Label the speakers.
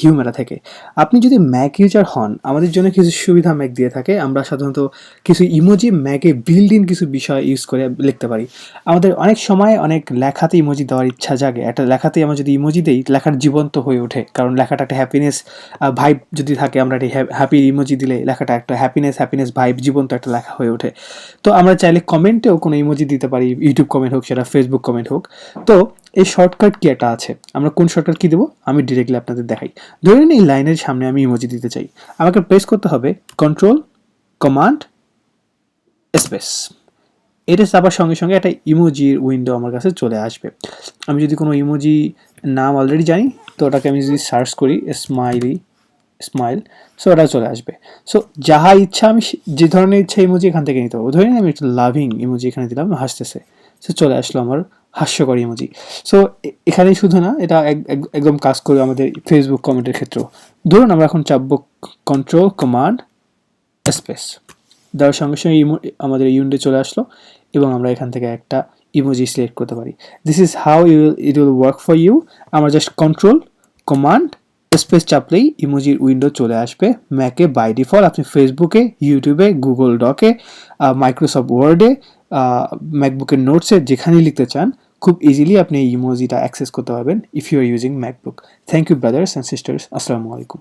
Speaker 1: হিউমেটা থেকে। আপনি যদি ম্যাক ইউজার হন, আমাদের জন্য কিছু সুবিধা ম্যাক দিয়ে থাকে। আমরা সাধারণত কিছু ইমোজি ম্যাকে বিল্ড ইন কিছু বিষয় ইউজ করে লিখতে পারি। আমাদের অনেক সময় অনেক লেখাতে ইমোজি দেওয়ার ইচ্ছা জাগে। একটা লেখাতে আমরা যদি ইমোজি দেই, লেখার জীবন্ত হয়ে ওঠে। কারণ লেখাটা একটা হ্যাপিনেস ভাইব যদি থাকে, আমরা একটা হ্যাপি ইমোজি দিলে লেখাটা একটা হ্যাপিনেস ভাইব জীবন্ত একটা লেখা হয়ে ওঠে। তো আমরা চাইলে কমেন্টেও কোনো ইমোজি দিতে পারি, ইউটিউব কমেন্ট হোক, সেটা ফেসবুক কমেন্ট হোক। তো এই শর্টকাট কি একটা আছে, আমরা কোন শর্টকাট কি দেবো আমি ডিরেক্টলি আপনাদের দেখাই। ধরে নিন এই লাইনের সামনে আমি ইমোজি দিতে চাই, আমাকে প্রেস করতে হবে কন্ট্রোল কমান্ড স্পেস। এটা চাপার সঙ্গে সঙ্গে একটা ইমোজির উইন্ডো আমার কাছে চলে আসবে। আমি যদি কোনো ইমোজি নাম অলরেডি জানি, তো ওটাকে আমি যদি সার্চ করি স্মাইল, সো ওটা চলে আসবে। সো যাহা ইচ্ছা আমি যে ধরনের ইচ্ছা ইমোজি এখান থেকে নিতে পারবো। ধরে নিন আমি একটা লাভিং ইমোজি এখানে দিলাম, হাসতেছে, সো চলে আসলো আমার হাস্যকর ইমোজি। সো এখানেই শুধু না, এটা একদম কাজ করবে আমাদের ফেসবুক কমেন্টের ক্ষেত্রেও। ধরুন আমরা এখন চাপবো কন্ট্রোল কমান্ড স্পেস, দেওয়ার সঙ্গে সঙ্গে আমাদের ইউনিটে চলে আসলো এবং আমরা এখান থেকে একটা ইমোজি সিলেক্ট করতে পারি। This is how it will work for you. আমরা জাস্ট কন্ট্রোল কমান্ড স্পেস চাপলেই ইমোজির উইন্ডো চলে আসবে ম্যাকে বাই ডিফল্ট। আপনি ফেসবুকে, ইউটিউবে, গুগল ডকে, মাইক্রোসফট ওয়ার্ডে, ম্যাকবুকের নোটসে যেখানেই লিখতে চান, খুব ইজিলি আপনি এই ইমোজিটা অ্যাক্সেস করতে পারবেন if you are using MacBook. Thank you brothers and sisters. আসসালামু আলাইকুম।